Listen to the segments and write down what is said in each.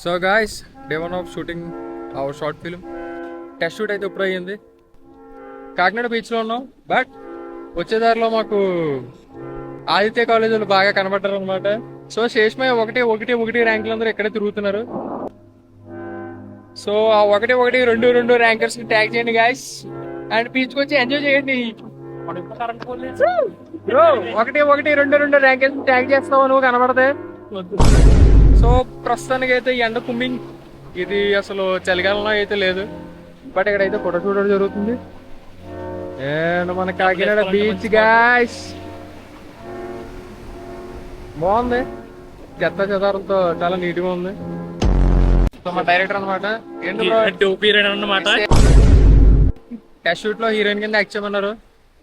So guys, day 1 of shooting our short film. Test shoot అయితే ఇప్పుడు అయ్యింది. కాకినాడ బీచ్లో ఉన్నాం. బట్ వచ్చేదారిలో మాకు ఆదిత్య కాలేజీలు బాగా కనబడ్డారు అనమాట. సో శేషమయ్య ఒకటి ర్యాంకులు అందరూ ఇక్కడే తిరుగుతున్నారు. సో ఆ ఒకటి రెండు ర్యాంకర్స్ ని ట్యాగ్ చేయండి గాయస్, అండ్ బీచ్కి వచ్చి ఎంజాయ్ చేయండి. బ్రో ఒకటి రెండు ర్యాంకర్స్ ని ట్యాగ్ చేస్తావు నువ్వు కనబడతే. సో ప్రస్తుతానికి అయితే ఎండ కుమ్మింగ్, ఇది అసలు చలికాలంలో అయితే లేదు. బట్ ఇక్కడైతే ఫోటో షూట్ జరుగుతుంది. అండ్ మన కాకినాడ బీచ్ గాయ్స్ బాగుంది, చెత్త చెదారంతో చాలా నీట్ గా ఉంది. సో మా డైరెక్టర్ అనమాట. టెస్ట్ షూట్ లో హీరోయిన్ కింద యాక్ట్ చేయమన్నారు.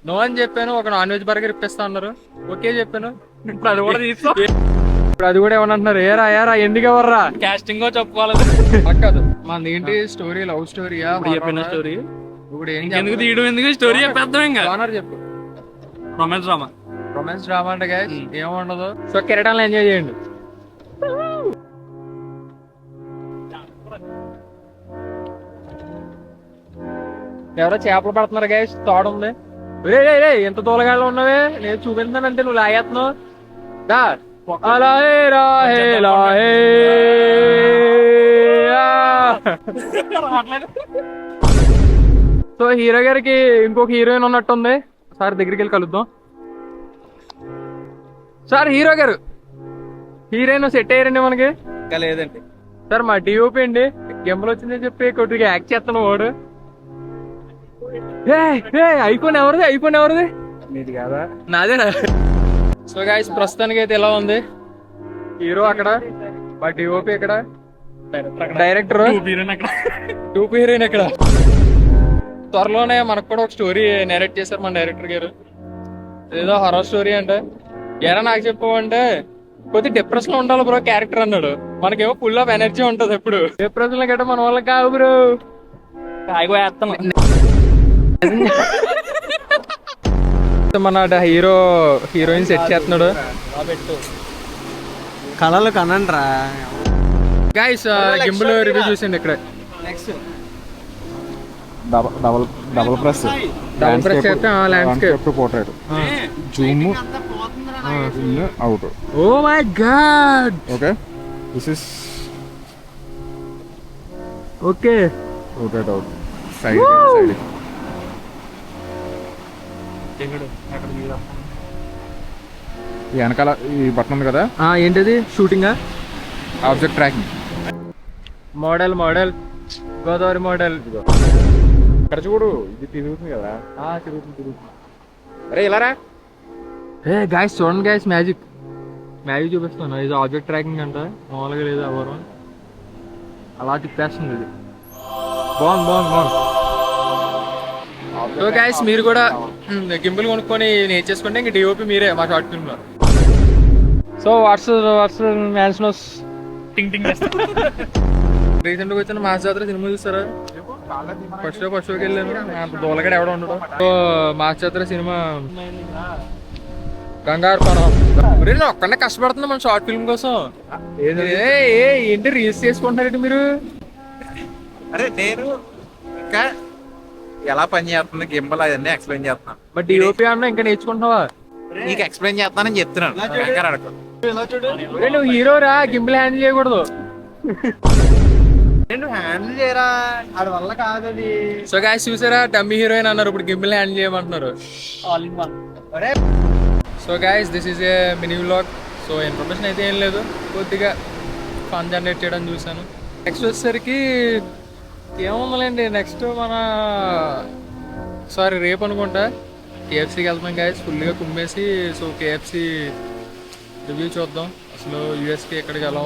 నో అని చెప్పాను. ఒక నాన్ వెజ్ బర్గర్ ఇప్పిస్తా అన్నారు. ఓకే చెప్పాను. ఇప్పుడు అది కూడా తీసుకో, ఇప్పుడు అది కూడా ఏమనంటున్నారు, ఏరా ఎందుకు ఎవర్రా కాస్టింగ్ చెప్పుకోవాలి. కాదు మనది ఏంటి స్టోరీ, లవ్ స్టోరీయా? చెప్పిన స్టోరీ ఇప్పుడు ఎందుకు తీయడం, ఎందుకు స్టోరీ చెప్పేద్దాం. ఇంకా చెప్పు. రొమాన్స్ డ్రామా అంటే ఏముండదు. సో కెరటాలను ఎంజాయ్ చేయండి. ఎవరో చేపలు పడుతున్నారు గాయస్, తోడ ఉంది. రే ఎంత తోలగాళ్ళు ఉన్నవే, నేను చూపించానంటే నువ్వు లాగేస్తున్నావు. దా సో హీరో గారికి ఇంకొక హీరోయిన్ ఉన్నట్టుంది. సార్ దగ్గరికి వెళ్ళి కలుద్దాం. సార్ హీరో గారు, హీరోయిన్ సెట్ అయ్యారండి మనకి? ఇంకా లేదండి సార్ మా డిఓపి అండి, గెంబలు వచ్చిందని చెప్పి కొద్దిగా యాక్ట్ చేస్తాను వాడు. ఐఫోన్ ఎవరిది? నీది కాదా? నాదేనా? సో గాయస్ ప్రస్తుతానికి అయితే ఎలా ఉంది. హీరో అక్కడ, మా డిఓపి ఇక్కడ, డైరెక్టర్, టూపీ హీరోయిన్ ఇక్కడ. త్వరలోనే మనకు కూడా ఒక స్టోరీ నేరేట్ చేశారు మన డైరెక్టర్ గారు. ఏదో హర్రర్ స్టోరీ అంటే. ఎరా నాకు చెప్పమంటే కొద్ది డిప్రెషన్ లో ఉండాలి బ్రో క్యారెక్టర్ అన్నాడు. మనకేమో ఫుల్ ఆఫ్ ఎనర్జీ ఉంటది. ఎప్పుడు డిప్రెషన్ లో గట్ట మన వల్ల కాదు బ్రో. మన హీరోయిన్ సెట్ చేస్తున్నాడు. కళలు కనండ్రా గైస్. గింబుల్ రివ్యూ చూసింది ఇక్కడ. డబుల్ ప్రెస్ చేస్తే landscape portrait, zoom in, out. Oh my god. Okay, this is okay. Rotate out, side. ఈ వెనకాల ఈ బటన్ ఉంది కదా, ఏంటది? Shooting, object tracking, model Godavari model. ఇక్కడ చూడు, ఇది తిరుగుతుంది కదా. తిరుగుతుంది. అరే ఇలా రా. గాయస్ చూడండి గాయస్, మ్యాజిక్ చూపిస్తాను. ఇది ఆబ్జెక్ట్ ట్రాకింగ్ అంట, మామూలుగా లేదు ఎవరు అలా తిప్పేస్తుంది. ఇది బాగుంది. సో గాయస్ మీరు కూడా గింబుల్ కొనుక్కొని నేర్చేసుకుంటే ఇంక డిఓపి మీరే మా షార్ట్ ఫిల్మ్ లో. సో వాట్స్ మ్యాన్స్ నోస్ రీసెంట్ గా వచ్చిన మాస్ జాతర సినిమా చూస్తారా? ఫస్ట్ షోకి వెళ్ళాను. దోలగడ ఎవడ ఉండడు. సో మాస్ జాతర సినిమా గంగారు పనం ఒక్కడే కష్టపడుతుంది మన షార్ట్ ఫిల్మ్ కోసం. ఏంటి రీల్స్ చేసుకుంటున్నారండి మీరు? అరే నేను ఇంకా ఎలా పని చేస్తుంది గింబల్ అవన్నీ ఎక్స్ప్లెయిన్ చేస్తున్నాను. బట్ డిఓపి అన్న ఇంకా నేర్చుకుంటున్నావా? నీకు ఎక్స్ప్లెయిన్ చేస్తానని చెప్తున్నాను. నువ్వు హీరోరా, గింబల్ హ్యాండిల్ చేయకూడదు. నేను హ్యాండిల్ చేయరా, అది వల్ల కాదు అది. సో గాయ్స్ చూసారా, డమ్మీ హీరోయిన్ అన్నారు, ఇప్పుడు గింబల్ హ్యాండిల్ చేయమంటున్నారు. So guys this is a mini vlog. So information అయితే ఏం లేదు, కొద్దిగా ఫన్ జనరేట్ చేయడం చూసాను. నెక్స్ట్ వచ్చేసరికి ఏముందండి, నెక్స్ట్ రేపు అనుకుంటా కేఎఫ్సీకి వెళ్తాం గాయస్, ఫుల్గా కుమ్మేసి. సో కేఎఫ్సీ రివ్యూ చూద్దాం. అసలు యూఎస్కి ఎక్కడికి ఎలా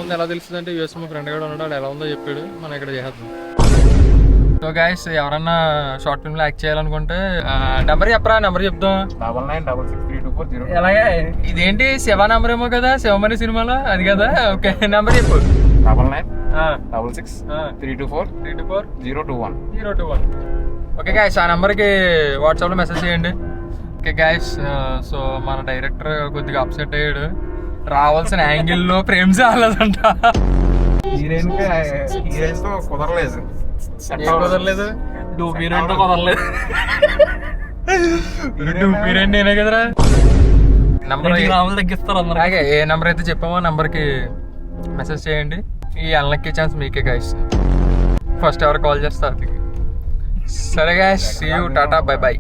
ఉందో ఎలా తెలుస్తుంది అంటే, యూఎస్ మా ఫ్రెండ్ కూడా ఉన్నాడు, ఎలా ఉందో చెప్పాడు, మనం ఇక్కడ చేద్దాం. సో గాయస్ ఎవరన్నా షార్ట్ ఫిల్మ్ లో యాక్ట్ చేయాలనుకుంటే నెంబర్ చెప్పరా, నెంబర్ చెప్తాం. 99663240. ఎలాగే ఇదేంటి శివ నెంబర్ ఏమో కదా, శివమణి సినిమాలో అది కదా. ఓకే నెంబర్ చెప్పు. 9966324021. ఓకే గాయస్ ఆ నెంబర్కి వాట్సాప్లో మెసేజ్ చేయండి. Okay guys. సో మన డైరెక్టర్ కొద్దిగా అప్సెట్ అయ్యాడు. రావాల్సిన యాంగిల్ లో ఫ్రేమ్స్ రాలేదంట. హీరోయిన్ తో కుదరలేదు. ఏం కుదరలేదు? హీరోయిన్ తో కుదరలేదు. హీరోయిన్ నేనే కదరా. నంబర్ రాములు తగ్గిస్తారు అందరూ. అలాగే ఏ నంబర్ అయితే చెప్పామో నంబర్ కి మెసేజ్ చేయండి. ఈ అన్లక్కీ ఛాన్స్ మీకే గైస్. ఫస్ట్ ఎవరు కాల్ చేస్తారు. సరే guys, see you, tata, bye by.